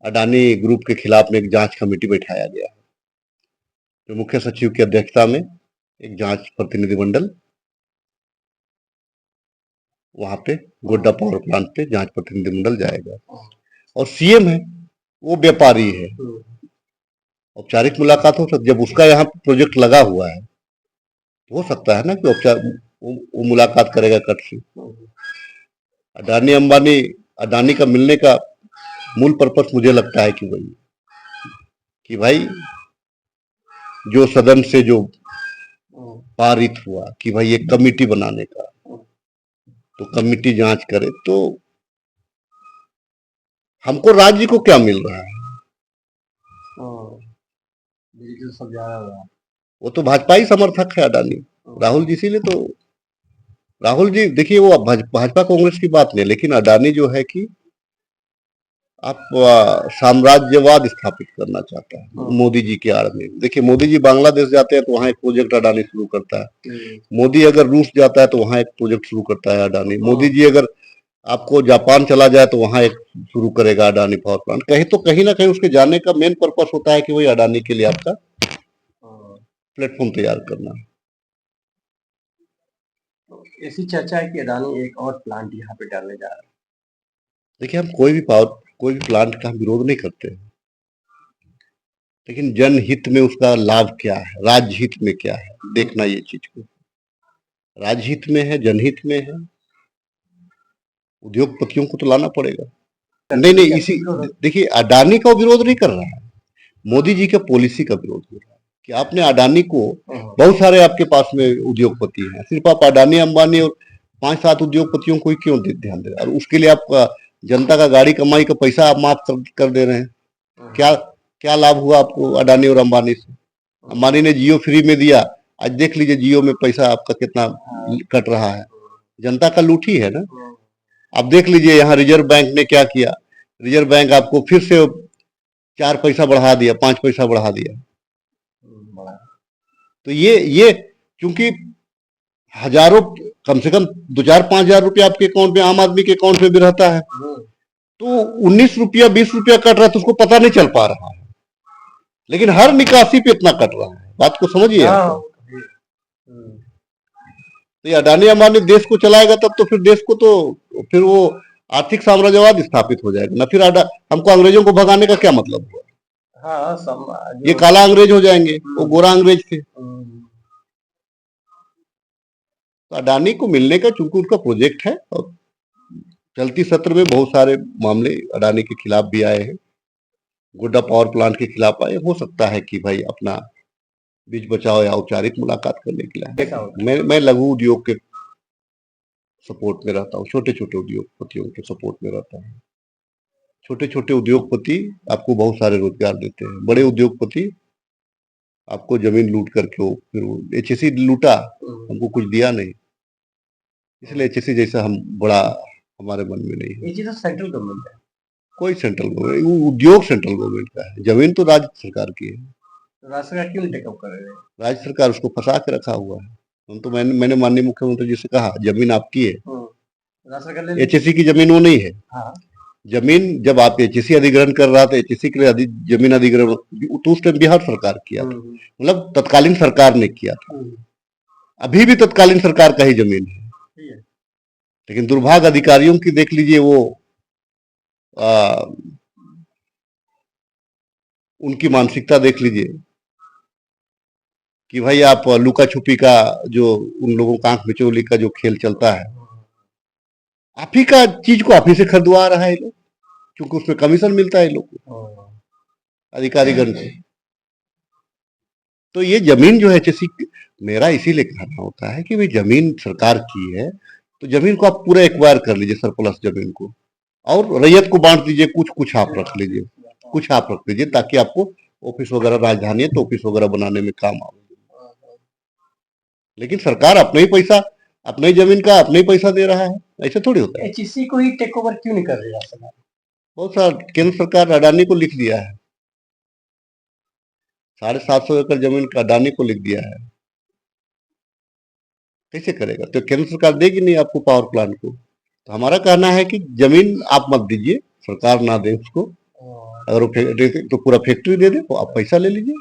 Adani group के खिलाफ में एक जांच कमेटी बैठाया गया है, जो मुख्य सचिव की अध्यक्षता में एक जांच प्रतिनिधिमंडल वहां पे गोड्डा पावर प्लांट पे जांच प्रतिनिधिमंडल जाएगा। और सीएम है वो व्यापारी है, औपचारिक मुलाकात हो सकती, जब उसका यहाँ प्रोजेक्ट लगा हुआ है तो हो सकता है ना कि वो मुलाकात करेगा कट से। अडानी अंबानी, अडानी का मिलने का मूल पर्पस मुझे लगता है कि भाई जो सदन से जो पारित हुआ कि भाई एक कमेटी बनाने का, तो कमेटी जांच करे तो हमको राज्य को क्या मिल रहा है। वो तो भाजपा ही समर्थक है अडानी, राहुल जी, इसीलिए तो राहुल जी देखिए वो भाजपा कांग्रेस की बात नहीं, लेकिन अडानी जो है कि आप साम्राज्यवाद स्थापित करना चाहता है मोदी जी के आड़ में। देखिए मोदी जी बांग्लादेश जाते हैं तो वहां एक प्रोजेक्ट अडानी शुरू करता है, मोदी अगर रूस जाता है तो वहां एक प्रोजेक्ट शुरू करता है अडानी, मोदी जी अगर आपको जापान चला जाए तो वहां एक शुरू करेगा अडानी पावर प्लांट। कहीं ना कहीं उसके जाने का मेन पर्पस होता है कि वही अडानी के लिए आपका प्लेटफॉर्म तैयार करना। तो ऐसी चर्चा है कि अडानी एक और प्लांट यहाँ पे डालने जा रहा है। देखिए हम कोई भी प्लांट का हम विरोध नहीं करते हैं, लेकिन जनहित में उसका लाभ क्या है, राज्य हित में क्या है, देखना ये चीज को। राज्य हित में है, जनहित में है, उद्योगपतियों को तो लाना पड़ेगा। नहीं, इसी देखिए अडानी का विरोध नहीं कर रहा है, मोदी जी के पॉलिसी का विरोध हो रहा है कि आपने अडानी को, बहुत सारे आपके पास में उद्योगपति हैं, सिर्फ आप अडानी अंबानी और 5-7 उद्योगपतियों को ही क्यों ध्यान दे रहे हैं, और उसके लिए आप जनता का गाड़ी कमाई का पैसा आप माफ कर दे रहे हैं। क्या लाभ हुआ आपको अडानी और अंबानी से। अंबानी ने जियो फ्री में दिया, आज देख लीजिए जियो में पैसा आपका कितना कट रहा है, जनता का लूट ही है ना। आप देख लीजिए यहाँ रिजर्व बैंक ने क्या किया, रिजर्व बैंक आपको फिर से 4 पैसा बढ़ा दिया, 5 पैसा बढ़ा दिया। तो ये क्योंकि हजारों, कम से कम 2-4-5 हजार रुपया आपके अकाउंट में, आम आदमी के अकाउंट में भी रहता है, तो 19 रुपया 20 रुपया कट रहा है तो उसको पता नहीं चल पा रहा है, लेकिन हर निकासी पे इतना कट रहा है। बात को समझिए। तो ये अडानी अंबानी देश को चलाएगा तब तो फिर देश को तो फिर वो आर्थिक साम्राज्यवाद स्थापित हो जाएगा ना, फिर हमको अंग्रेजों को भगाने का क्या मतलब हुआ। ये काला अंग्रेज हो जाएंगे, वो गोरा अंग्रेज थे। तो अडानी को मिलने का चूंकि उसका प्रोजेक्ट है, और चलती सत्र में बहुत सारे मामले अडानी के खिलाफ भी आए हैं, गोड्डा पावर प्लांट के खिलाफ आए, हो सकता है कि भाई अपना बीच बचाओ या औपचारिक मुलाकात करने के लिए। मैं लघु उद्योग के सपोर्ट में रहता हूँ, छोटे छोटे उद्योगपतियों के सपोर्ट में रहता हूँ। छोटे छोटे उद्योगपति आपको बहुत सारे रोजगार देते हैं, बड़े उद्योगपति आपको जमीन लूट करके फिर एचएससी लूटा, हमको कुछ दिया नहीं, इसलिए एचएससी जैसा हम बड़ा हमारे मन में नहीं है। तो सेंट्रल गवर्नमेंट है, कोई सेंट्रल गवर्नमेंट, उद्योग सेंट्रल गवर्नमेंट का है, जमीन तो राज्य सरकार की है। राज्य सरकार क्यों टेकअप कर रहे हैं? राज्य सरकार उसको फंसा के रखा हुआ है। हम तो मैंने माननीय मुख्यमंत्री जी से कहा जमीन आपकी है, एचएससी की जमीन वो नहीं है। जमीन जब आप एचएससी अधिग्रहण कर रहा था, एचएससी के लिए जमीन अधिग्रहण तो उस टाइम बिहार सरकार किया था, मतलब तत्कालीन सरकार ने किया था, अभी भी तत्कालीन सरकार का ही जमीन है। लेकिन दुर्भाग्य अधिकारियों की देख लीजिए, वो उनकी मानसिकता देख लीजिए कि भाई आप लुका छुपी का जो उन लोगों का आंख मिचौली का जो खेल चलता है, आप ही का चीज को आप ही से खरीदवा रहा है लोग, क्योंकि उसमें कमीशन मिलता है लोग को, अधिकारीगण से। तो ये जमीन जो है मेरा इसीलिए कहना होता है कि भाई जमीन सरकार की है तो जमीन को आप पूरा एक्वायर कर लीजिए, सरप्लस जमीन को, और रैयत को बांट दीजिए, कुछ आप रख लीजिए, कुछ आप रख लीजिए, ताकि आपको ऑफिस वगैरह, राजधानी है तो ऑफिस वगैरह बनाने में काम आए। लेकिन सरकार अपने ही पैसा, अपने ही जमीन का अपने ही पैसा दे रहा है, ऐसे थोड़ी होता है। एचईसी को ही टेक ओवर क्यों नहीं कर रही है? बहुत सारा केंद्र सरकार अडानी को लिख दिया है, 750 एकड़ जमीन का अडानी को लिख दिया है, कैसे करेगा? तो केंद्र सरकार देगी नहीं आपको पावर प्लांट को। तो हमारा कहना है कि जमीन आप मत दीजिए, सरकार ना दे उसको, अगर वो तो पूरा फैक्ट्री दे दे तो आप पैसा ले लीजिए।